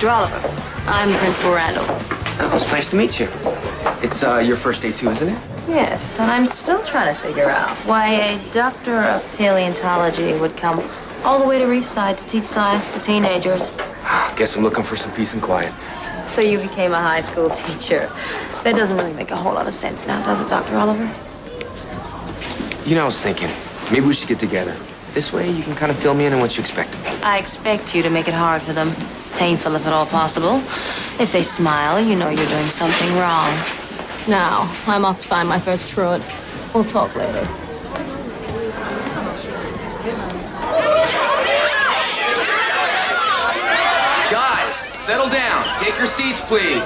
Dr. Oliver. I'm Principal Randall. Oh, it's nice to meet you. It's your first day too, isn't it? Yes, and I'm still trying to figure out why a doctor of paleontology would come all the way to Reefside to teach science to teenagers. Guess I'm looking for some peace and quiet. So you became a high school teacher. That doesn't really make a whole lot of sense now, does it, Dr. Oliver? You know, I was thinking, maybe we should get together. This way you can kind of fill me in on what you expect of me. I expect you to make it hard for them. Painful, if at all possible. If they smile, you know you're doing something wrong. Now, I'm off to find my first truant. We'll talk later. Guys, settle down. Take your seats, please.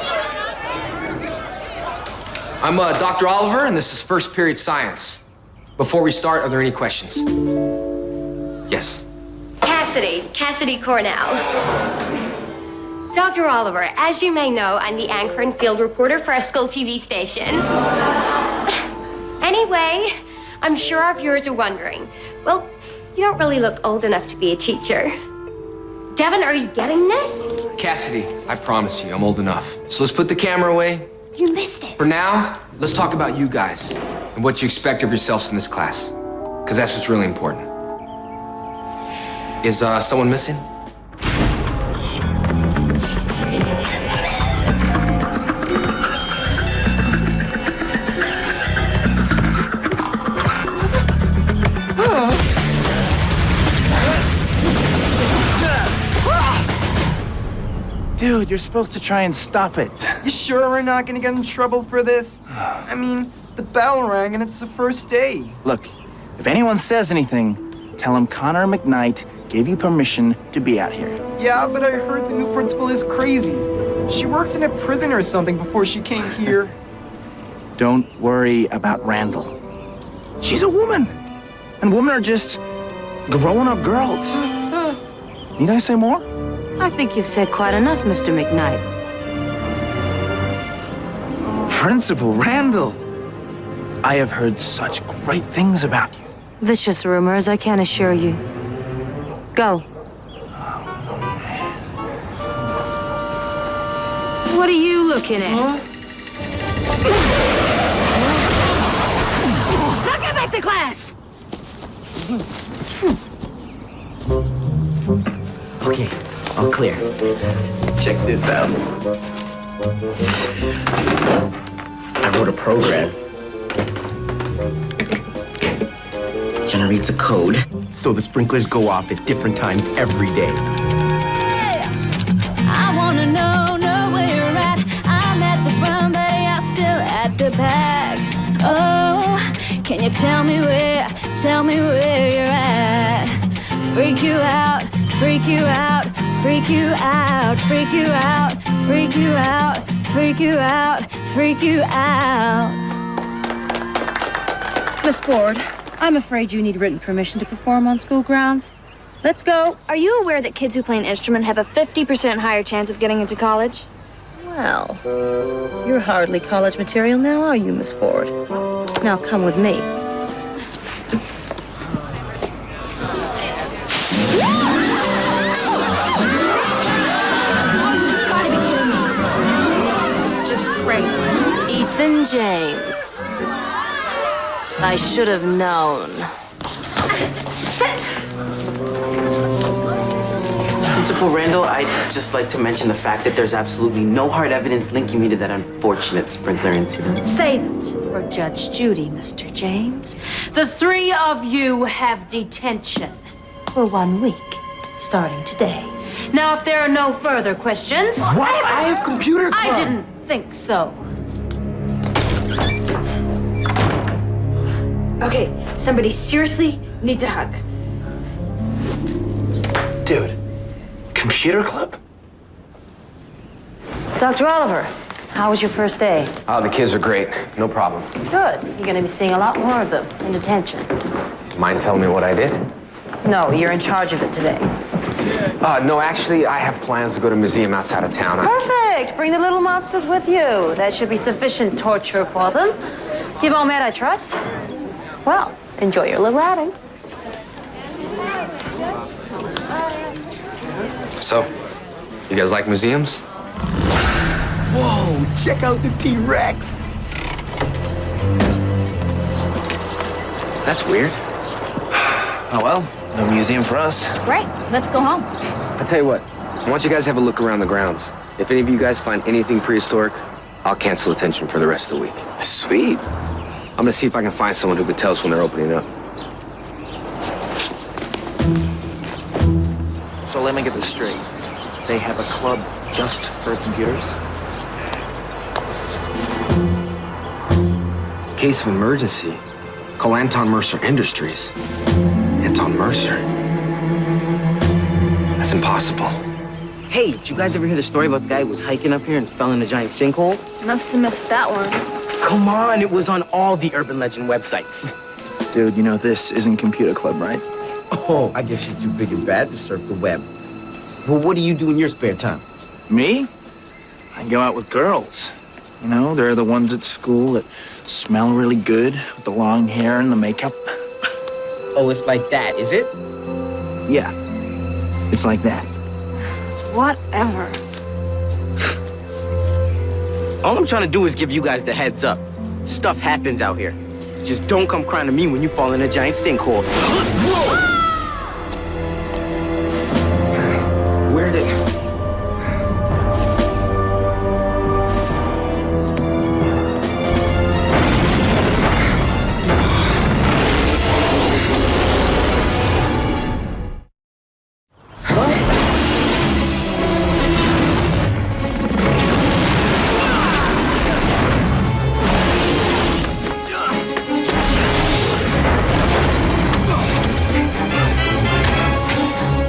I'm Dr. Oliver, and this is first period science. Before we start, are there any questions? Yes. Cassidy Cornell. Dr. Oliver, as you may know, I'm the anchor and field reporter for our school TV station. Anyway, I'm sure our viewers are wondering, well, you don't really look old enough to be a teacher. Devin, are you getting this? Cassidy, I promise you, I'm old enough. So let's put the camera away. You missed it. For now, let's talk about you guys and what you expect of yourselves in this class. Because that's what's really important. Is someone missing? Dude, you're supposed to try and stop it. You sure we're not gonna get in trouble for this? I mean, the bell rang and it's the first day. Look, if anyone says anything, tell them Connor McKnight gave you permission to be out here. Yeah, but I heard the new principal is crazy. She worked in a prison or something before she came here. Don't worry about Randall. She's a woman. And women are just grown-up girls. Need I say more? I think you've said quite enough, Mr. McKnight. Principal Randall, I have heard such great things about you. Vicious rumors, I can assure you. Go. What are you looking at? Now get back to class! Okay, all clear. Check this out. I wrote a program. Generates a code so the sprinklers go off at different times every day. I wanna know where you're at. I'm at the front, but you're still at the back. Oh, can you tell me where you're at? Freak you out, freak you out, freak you out, freak you out, freak you out, freak you out, freak you out. Miss Ford, I'm afraid you need written permission to perform on school grounds. Let's go. Are you aware that kids who play an instrument have a 50% higher chance of getting into college? Well, you're hardly college material now, are you, Miss Ford? Now come with me. Ethan James. I should have known. Sit! Principal Randall, I'd just like to mention the fact that there's absolutely no hard evidence linking me to that unfortunate sprinkler incident. Save it for Judge Judy, Mr. James. The three of you have detention for 1 week, starting today. Now, if there are no further questions... What? I have computer club. I didn't think so. Okay, somebody seriously needs a hug. Dude, computer club? Dr. Oliver, how was your first day? Oh, the kids are great. No problem. Good. You're going to be seeing a lot more of them in detention. Mind telling me what I did? No, you're in charge of it today. No, actually, I have plans to go to a museum outside of town. Perfect. Bring the little monsters with you. That should be sufficient torture for them. You've all met, I trust? Well, enjoy your little outing. So, You guys like museums? Whoa, check out the T-Rex. That's weird. Oh well, no museum for us. Great, let's go home. I tell you what, I want you guys to have a look around the grounds. If any of you guys find anything prehistoric, I'll cancel attention for the rest of the week. Sweet. I'm gonna see if I can find someone who can tell us when they're opening up. So let me get this straight. They have a club just for computers? Case of emergency. Call Anton Mercer Industries. Anton Mercer? That's impossible. Hey, did you guys ever hear the story about the guy who was hiking up here and fell in a giant sinkhole? Must have missed that one. Come on, it was on all the urban legend websites. Dude, you know this isn't computer club, right? Oh, I guess you're too big and bad to surf the web. Well, what do you do in your spare time? Me? I go out with girls. You know, they're the ones at school that smell really good with the long hair and the makeup. Oh, it's like that, is it? Yeah, it's like that. Whatever. All I'm trying to do is give you guys the heads up. Stuff happens out here. Just don't come crying to me when you fall in a giant sinkhole. Where did it?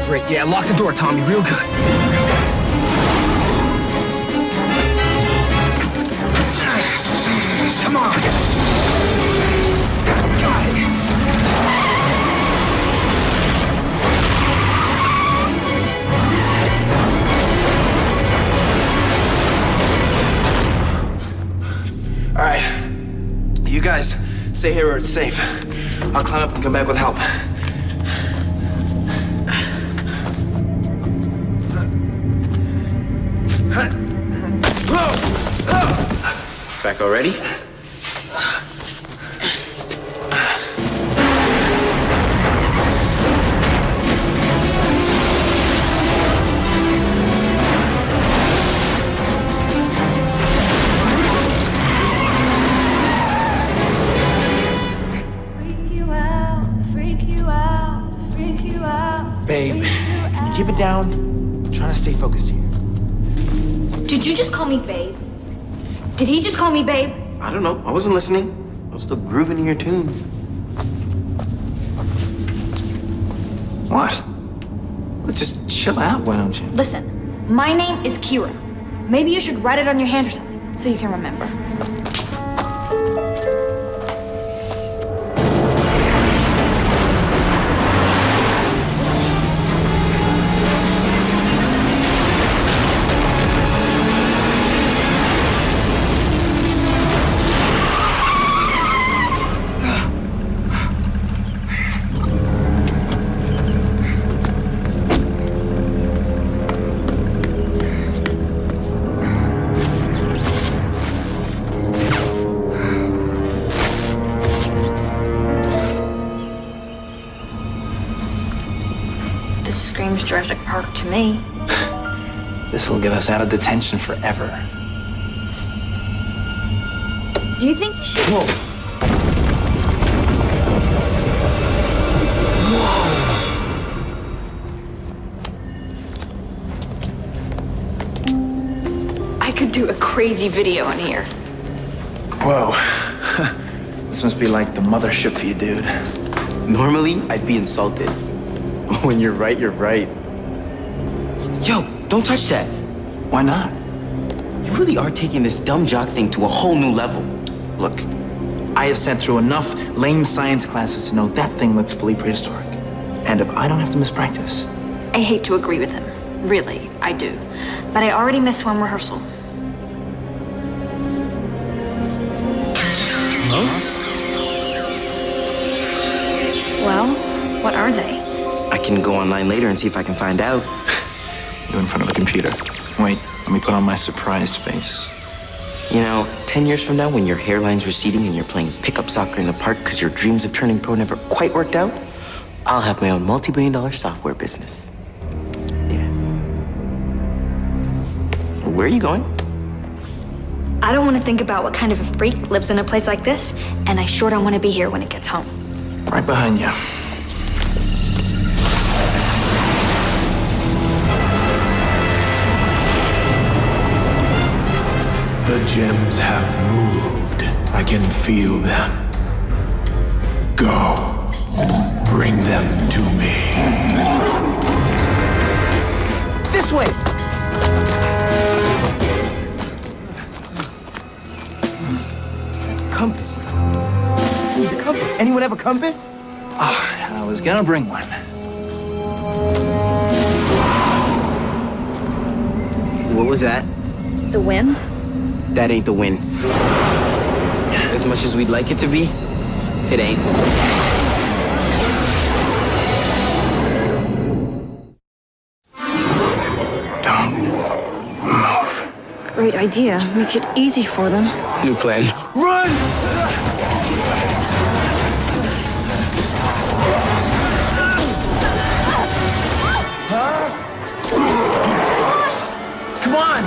Great, yeah, lock the door, Tommy, real good. Come on. Got it. All right, you guys stay here where it's safe. I'll climb up and come back with help. Back already? Freak you out, freak you out, freak you out. Babe, can you keep it down? I'm trying to stay focused here. Did you just call me babe? Did he just call me babe? I don't know. I wasn't listening. I was still grooving to your tune. What? Well, just chill out, why don't you? Listen, my name is Kira. Maybe you should write it on your hand or something so you can remember. This screams Jurassic Park to me. This'll get us out of detention forever. Do you think you should? I could do a crazy video in here. Whoa. This must be like the mothership for you, dude. Normally, I'd be insulted. When you're right, you're right. Yo, don't touch that. Why not? You really are taking this dumb jock thing to a whole new level. Look, I have sat through enough lame science classes to know that thing looks fully prehistoric. And if I don't have to miss practice. I hate to agree with him. Really, I do. But I already missed one rehearsal. Well, what are they? I can go online later and see if I can find out. you in front of a computer. Wait, let me put on my surprised face. You know, 10 years from now, when your hairline's receding and you're playing pickup soccer in the park because your dreams of turning pro never quite worked out, I'll have my own multi-billion-dollar software business. Yeah. Where are you going? I don't want to think about what kind of a freak lives in a place like this, and I sure don't want to be here when it gets home. Right behind you. The gems have moved. I can feel them. Go. Bring them to me. This way! Compass. I need a compass. Anyone have a compass? I was gonna bring one. What was that? The wind? That ain't the wind. As much as we'd like it to be, it ain't. Don't move. Great idea. Make it easy for them. New plan. Run! Come on!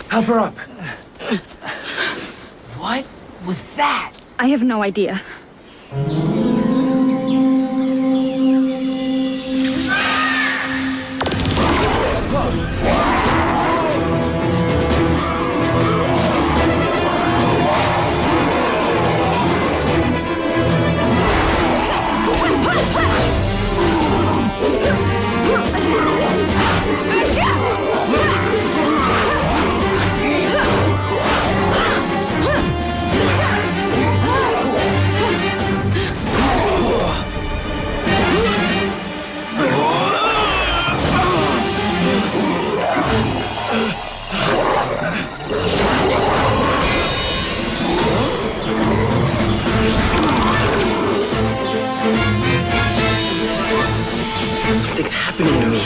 Help her up. What was that? I have no idea. Something's happening to me.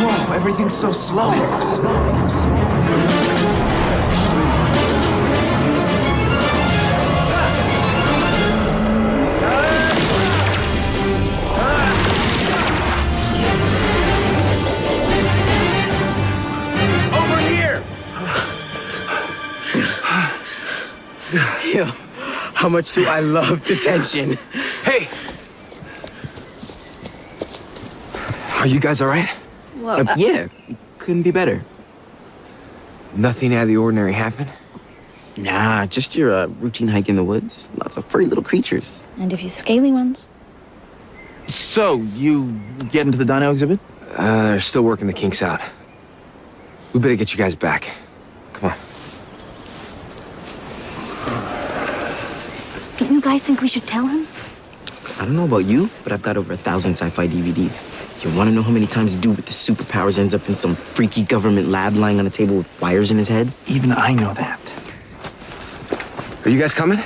Whoa, everything's so slow. Yo, how much do I love detention? Hey! Are you guys all right? Yeah, couldn't be better. Nothing out of the ordinary happened? Nah, just your routine hike in the woods. Lots of furry little creatures. And a few scaly ones. So, you get into the Dino exhibit? They're still working the kinks out. We better get you guys back. Come on. Don't you guys think we should tell him? I don't know about you, but I've got over 1,000 sci-fi DVDs. You want to know how many times a dude with the superpowers ends up in some freaky government lab lying on a table with wires in his head? Even I know that. Are you guys coming?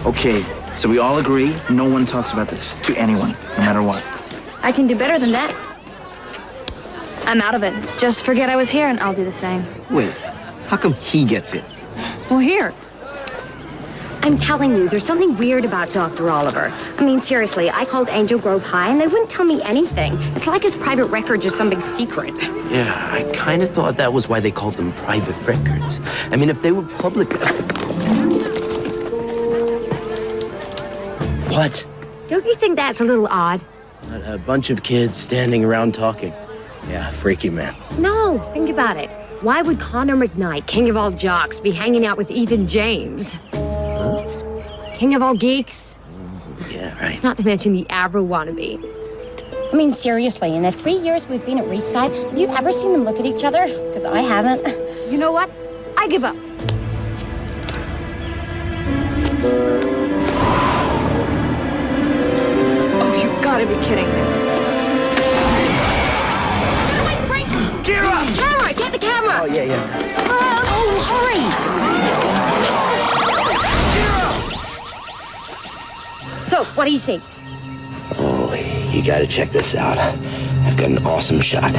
Okay, so we all agree no one talks about this to anyone, no matter what. I can do better than that. I'm out of it. Just forget I was here and I'll do the same. Wait, how come he gets it? Well, here. I'm telling you, there's something weird about Dr. Oliver. I mean, seriously, I called Angel Grove High and they wouldn't tell me anything. It's like his private records are some big secret. Yeah, I kind of thought that was why they called them private records. I mean, if they were public... What? Don't you think that's a little odd? A bunch of kids standing around talking. Yeah, freaky, man. No, think about it. Why would Connor McKnight, king of all jocks, be hanging out with Ethan James? Huh? King of all geeks? Yeah, right. Not to mention the Abra wannabe. I mean, seriously, in the 3 years we've been at Reefside, have you ever seen them look at each other? Because I haven't. You know what? I give up. Oh, you gotta be kidding me. Kira! Camera! Get the camera! Oh, yeah. Hurry! So, what do you see? Oh, you gotta check this out. I've got an awesome shot.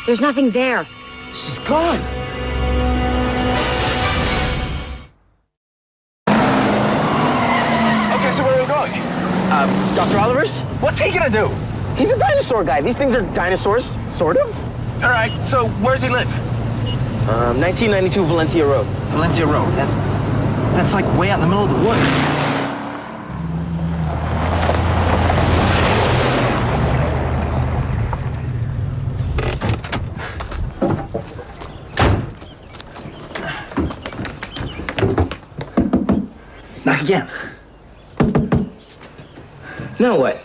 There's nothing there. She's gone. Okay, so where are we going? Dr. Oliver's? What's he gonna do? He's a dinosaur guy. These things are dinosaurs, sort of. All right, so where's he live? 1992 Valencia Road. Valencia Road. That's like way out in the middle of the woods. Knock again. Now what?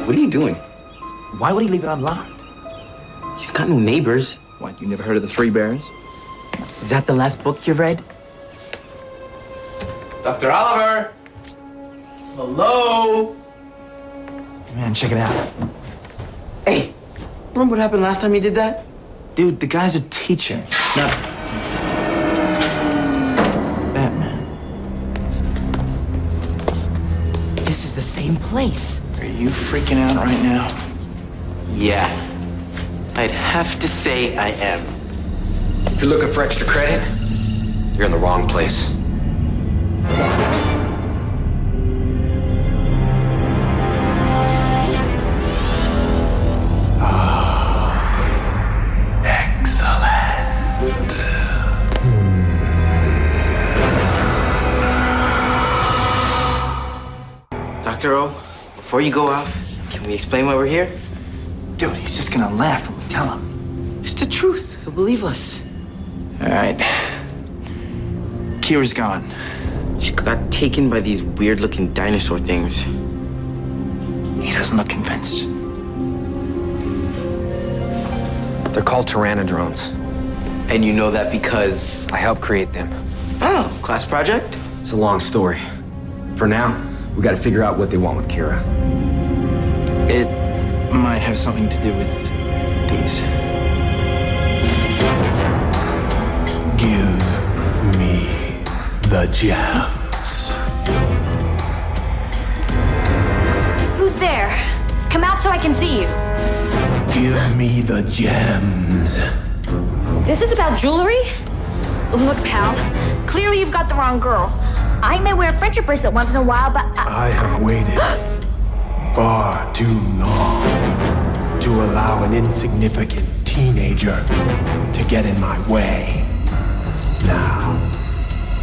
What are you doing? Why would he leave it unlocked? He's got no neighbors. What, you never heard of the Three Bears? Is that the last book you've read? Dr. Oliver! Hello? Man, check it out. Hey, remember what happened last time you did that? Dude, the guy's a teacher, not Batman. This is the same place. Are you freaking out right now? Yeah. I'd have to say I am. If you're looking for extra credit, you're in the wrong place. Dr. O, before you go off, can we explain why we're here? Dude, he's just gonna laugh when we tell him. It's the truth. He'll believe us. All right. Kira's gone. She got taken by these weird-looking dinosaur things. He doesn't look convinced. They're called Pteranodrones. And you know that because... I helped create them. Oh, class project? It's a long story. For now, we gotta figure out what they want with Kira. It might have something to do with these. Give me the gems. Who's there? Come out so I can see you. Give me the gems. This is about jewelry? Look, pal, clearly you've got the wrong girl. I may wear a friendship bracelet once in a while, but I have waited far too long to allow an insignificant teenager to get in my way. Now,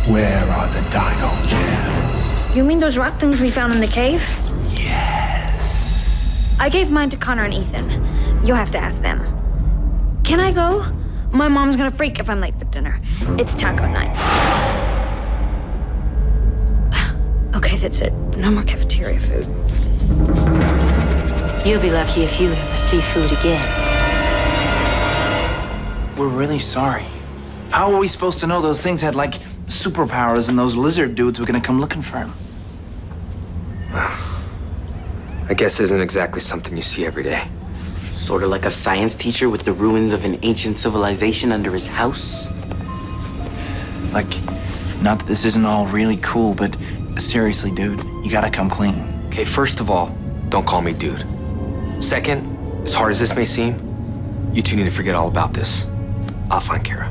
where are the dino gems? You mean those rock things we found in the cave? Yes. I gave mine to Connor and Ethan. You'll have to ask them. Can I go? My mom's gonna freak if I'm late for dinner. It's taco night. Okay, that's it. No more cafeteria food. You'll be lucky if you ever see food again. We're really sorry. How are we supposed to know those things had, like, superpowers and those lizard dudes were gonna come looking for him? I guess it isn't exactly something you see every day. Sort of like a science teacher with the ruins of an ancient civilization under his house. Like, not that this isn't all really cool, but seriously, dude, you gotta come clean. Okay, first of all, don't call me dude. Second, as hard as this may seem, you two need to forget all about this. I'll find Kira.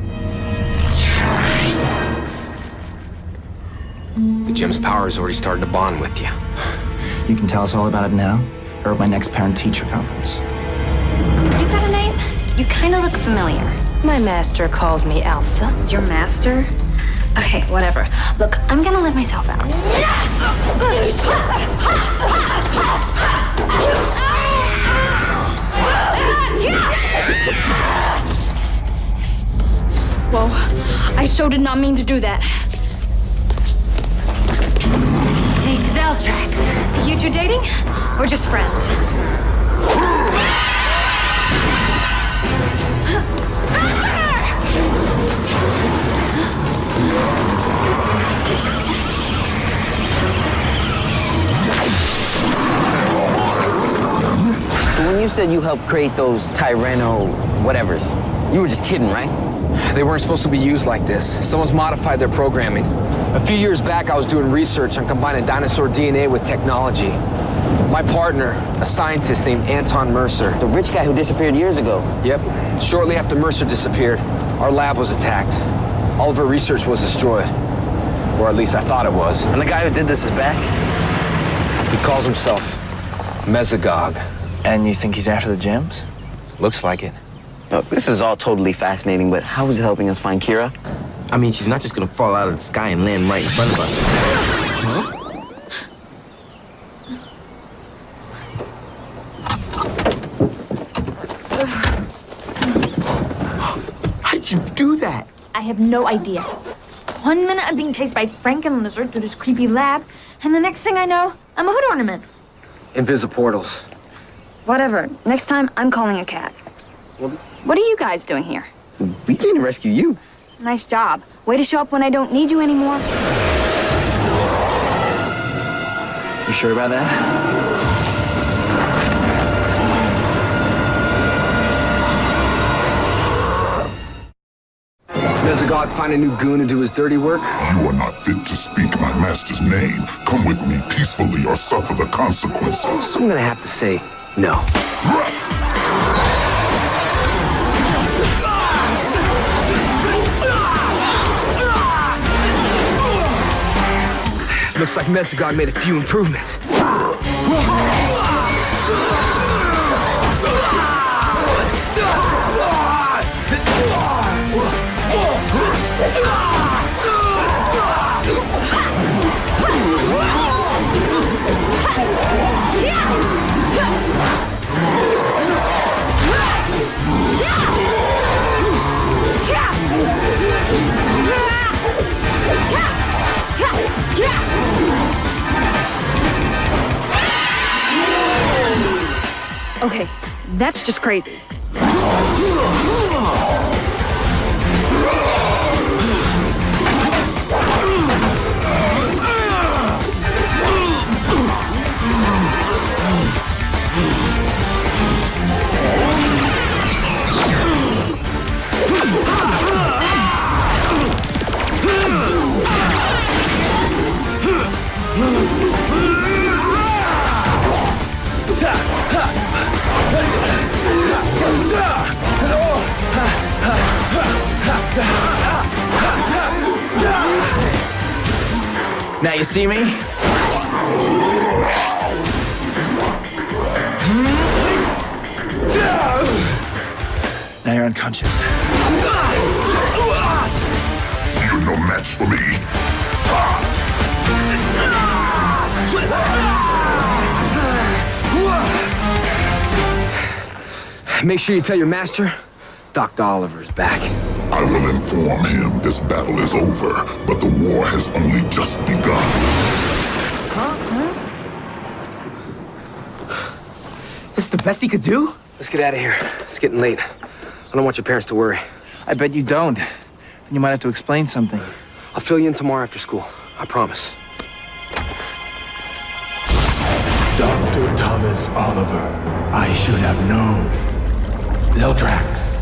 The gem's power has already started to bond with you. You can tell us all about it now, or at my next parent-teacher conference. You got a name? You kind of look familiar. My master calls me Elsa. Your master? Okay, whatever. Look, I'm gonna let myself out. Whoa, I so did not mean to do that. Meet Zeltrax. You two dating? Or just friends? So when you said you helped create those Tyranno whatevers, you were just kidding, right? They weren't supposed to be used like this. Someone's modified their programming. A few years back, I was doing research on combining dinosaur DNA with technology. My partner, a scientist named Anton Mercer. The rich guy who disappeared years ago. Yep. Shortly after Mercer disappeared, our lab was attacked. All of our research was destroyed. Or at least I thought it was. And the guy who did this is back? He calls himself Mesagog. And you think he's after the gems? Looks like it. Look, this is all totally fascinating, but how is it helping us find Kira? I mean, she's not just gonna fall out of the sky and land right in front of us. Huh? How did you do that? I have no idea. 1 minute I'm being chased by Frank and Lizard through this creepy lab, and the next thing I know, I'm a hood ornament. Invisiportals. Whatever. Next time, I'm calling a cat. What are you guys doing here? We came to rescue you. Nice job. Way to show up when I don't need you anymore. You sure about that? Mesagog find a new goon to do his dirty work? You are not fit to speak my master's name. Come with me peacefully or suffer the consequences. I'm gonna have to say no. Looks like Mesagog made a few improvements. Okay, that's just crazy. Now you see me? Now you're unconscious. You're no match for me. Make sure you tell your master, Dr. Oliver's back. I will inform him this battle is over, but the war has only just begun. This is the best he could do? Let's get out of here. It's getting late. I don't want your parents to worry. I bet you don't. Then you might have to explain something. I'll fill you in tomorrow after school. I promise. Dr. Thomas Oliver, I should have known. Zeltrax,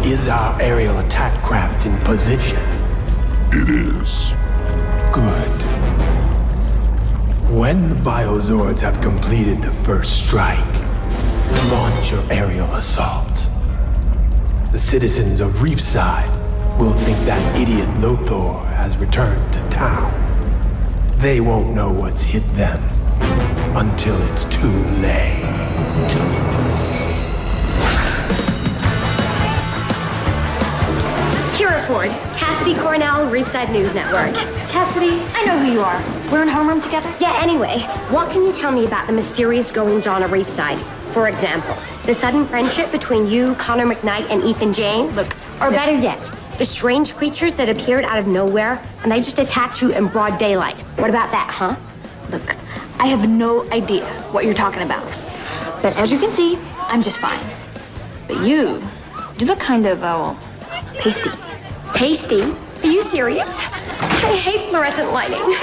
is our aerial attack craft in position? It is. Good. When the Biozords have completed the first strike, launch your aerial assault. The citizens of Reefside will think that idiot Lothor has returned to town. They won't know what's hit them until it's too late. Here report. Cassidy Cornell, Reefside News Network. Cassidy, I know who you are. We're in homeroom together? Yeah, anyway, what can you tell me about the mysterious goings-on at Reefside? For example, the sudden friendship between you, Connor McKnight, and Ethan James? Look, or better yet, the strange creatures that appeared out of nowhere and they just attacked you in broad daylight. What about that, huh? Look, I have no idea what you're talking about. But as you can see, I'm just fine. But you look kind of, pasty. Pasty? Are you serious? I hate fluorescent lighting.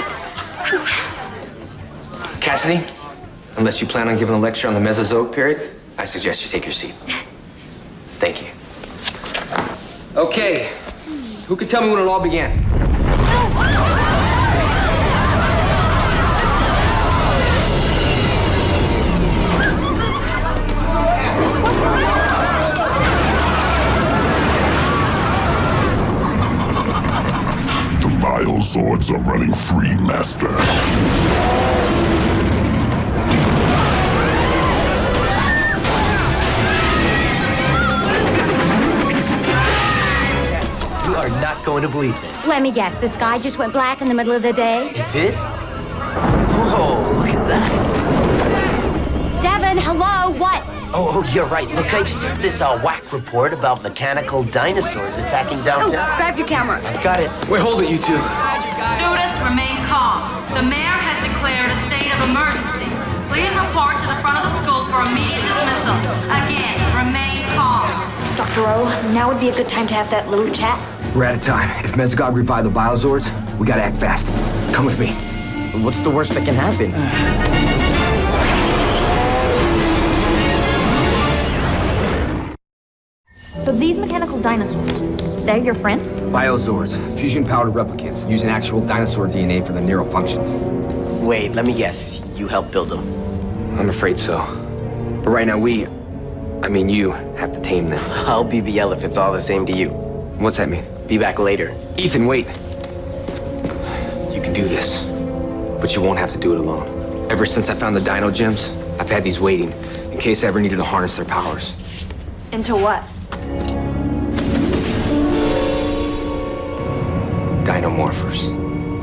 Cassidy, unless you plan on giving a lecture on the Mesagog period, I suggest you take your seat. Thank you. Okay, who could tell me when it all began? The Zords are running free, Master. Yes, you are not going to believe this. Let me guess, the sky just went black in the middle of the day? It did? Whoa, look at that. Devin, hello, what? Oh, you're right. Look, I just heard this whack report about mechanical dinosaurs attacking downtown. Grab your camera. I've got it. Wait, hold it, you two. Students, remain calm. The mayor has declared a state of emergency. Please report to the front of the school for immediate dismissal. Again, remain calm. Dr. O, now would be a good time to have that little chat. We're out of time. If Mesagog revived the Biozords, we gotta act fast. Come with me. What's the worst that can happen? So these mechanical dinosaurs, they're your friends? Biozords, fusion-powered replicants, using actual dinosaur DNA for their neural functions. Wait, let me guess. You helped build them. I'm afraid so. But right now you have to tame them. I'll BBL if it's all the same to you. What's that mean? Be back later. Ethan, wait. You can do this, but you won't have to do it alone. Ever since I found the Dino gems, I've had these waiting in case I ever needed to harness their powers. Into what? Dinomorphers.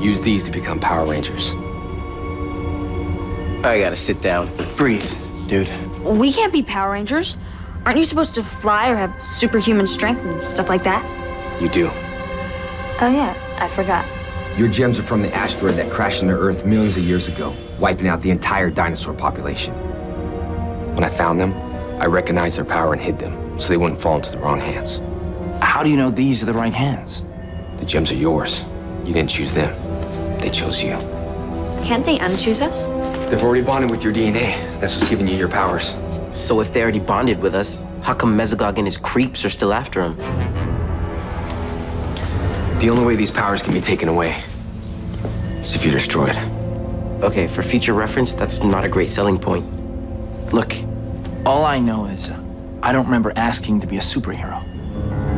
Use these to become Power Rangers. I gotta sit down. Breathe, dude. We can't be Power Rangers. Aren't you supposed to fly or have superhuman strength and stuff like that? You do. Oh yeah, I forgot. Your gems are from the asteroid that crashed into Earth millions of years ago, wiping out the entire dinosaur population. When I found them, I recognized their power and hid them, so they wouldn't fall into the wrong hands. How do you know these are the right hands? The gems are yours. You didn't choose them. They chose you. Can't they unchoose us? They've already bonded with your DNA. That's what's giving you your powers. So if they already bonded with us, how come Mesagog and his creeps are still after him? The only way these powers can be taken away is if you're destroyed. Okay, for future reference, that's not a great selling point. Look, all I know is I don't remember asking to be a superhero.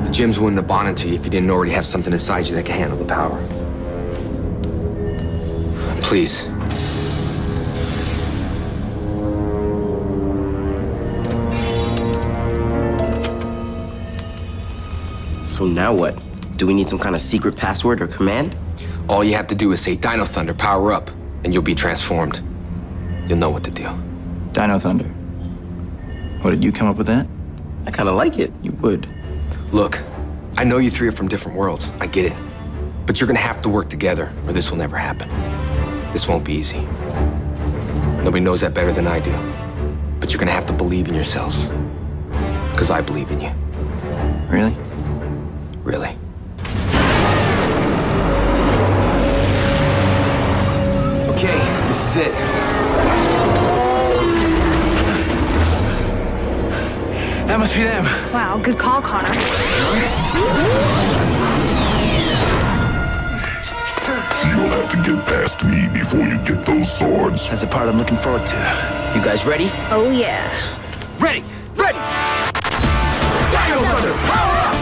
The gems wouldn't have bonded to you if you didn't already have something inside you that can handle the power. Please. So now what? Do we need some kind of secret password or command? All you have to do is say Dino Thunder, power up, and you'll be transformed. You'll know what to do. Dino Thunder. What, did you come up with that? I kind of like it. You would. Look, I know you three are from different worlds. I get it. But you're gonna have to work together, or this will never happen. This won't be easy. Nobody knows that better than I do. But you're gonna have to believe in yourselves. Because I believe in you. Really? Really. Okay, this is it. That must be them. Wow, good call, Connor. You'll have to get past me before you get those swords. That's the part I'm looking forward to. You guys ready? Oh yeah. Ready! Ready! Dino Thunder, power up!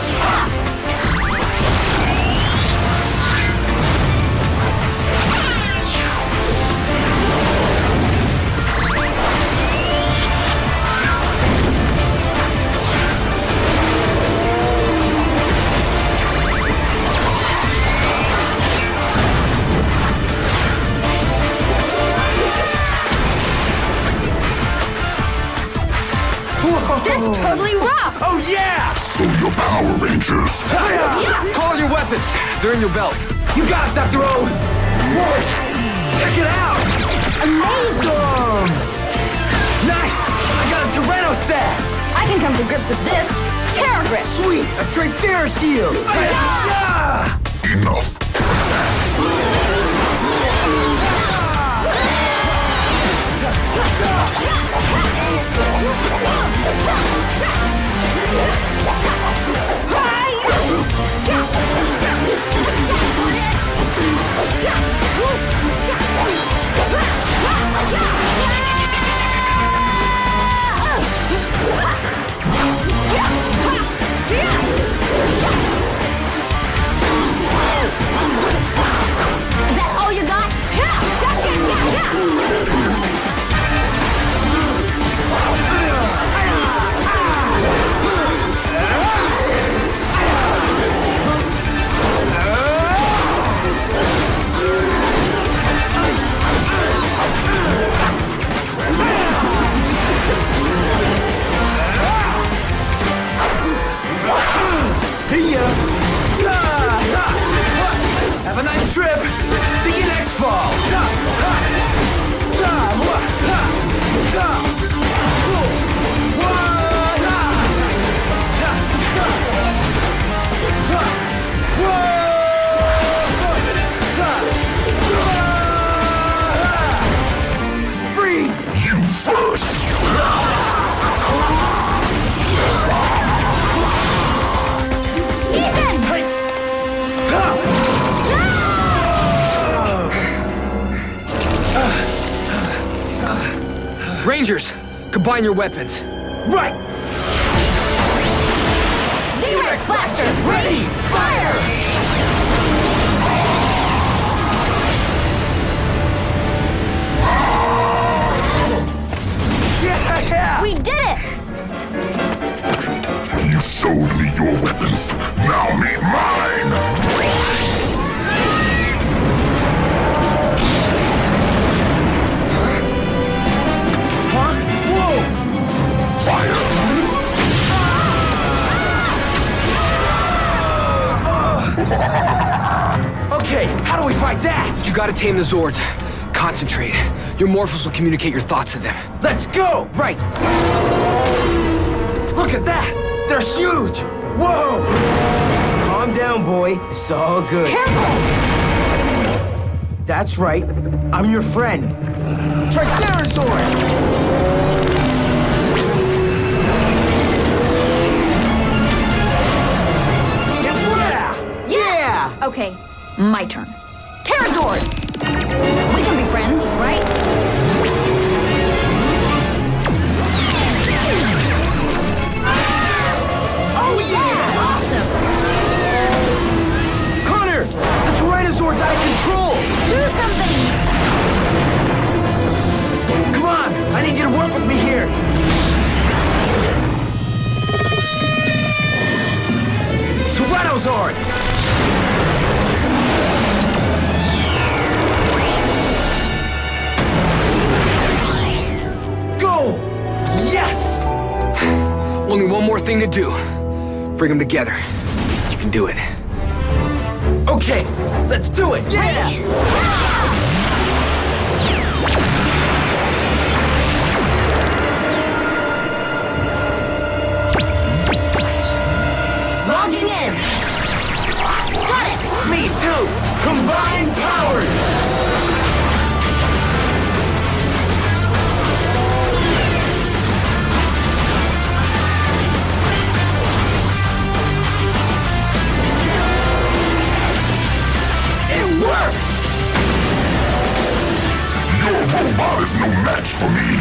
Yeah! So your Power Rangers. Call on your weapons. They're in your belt. You got it, Dr. O! Whoa! Check it out! Amazing! Nice! I got a Tyranno staff! I can come to grips with this. Terror grip. Sweet, a Tricera shield. Yeah! Enough. Is that all you got? See ya! Have a nice trip! See you next fall! Freeze! You first. Rangers, combine your weapons. Right! Z-Rex Blaster, ready, fire! Yeah! We did it! You showed me your weapons. Now meet mine. Huh? Whoa! Fire. Okay, how do we fight that? You gotta tame the Zords. Concentrate. Your morphos will communicate your thoughts to them. Let's go! Right! Look at that! They're huge! Whoa! Calm down, boy. It's all good. Careful! That's right. I'm your friend. Tricerazord! Yeah! Okay, my turn. Terrazord! We can be friends, right? Oh yeah! Awesome! Connor! The Tyrannosaur's out of control! Do something! Come on! I need you to work with me here! Tyrannosaur! Go! Yes! Only one more thing to do. Bring them together. You can do it. Okay, let's do it! Yeah! Logging in! Got it! Me too! Combined powers! It worked! Your robot is no match for me.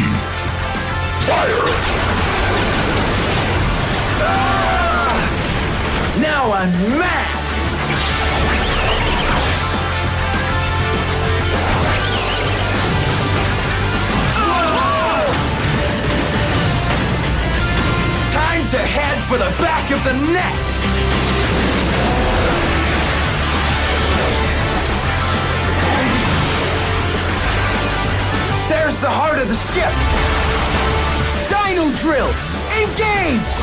Fire. Now I'm mad! Time to head for the back of the net! There's the heart of the ship! Dino drill! Engage!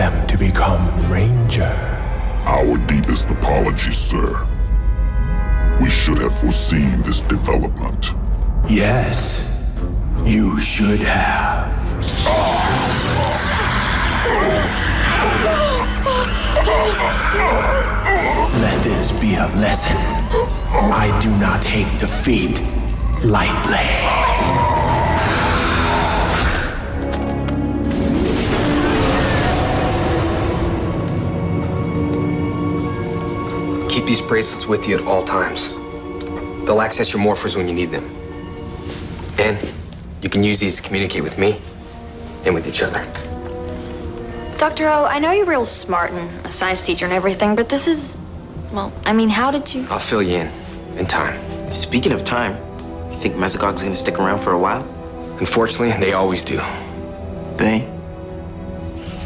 them to become Ranger. Our deepest apologies, sir. We should have foreseen this development. Yes, you should have. Let this be a lesson. I do not take defeat lightly. Keep these bracelets with you at all times. They'll access your morphers when you need them. And you can use these to communicate with me and with each other. Dr. O, I know you're real smart and a science teacher and everything, but this is, well, I mean, how did you? I'll fill you in time. Speaking of time, you think Mesagog's gonna stick around for a while? Unfortunately, they always do. They?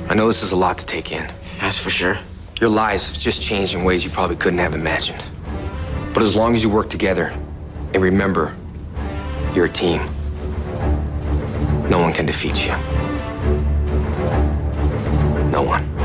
I know this is a lot to take in. That's for sure. Your lives have just changed in ways you probably couldn't have imagined. But as long as you work together and remember, you're a team, no one can defeat you. No one.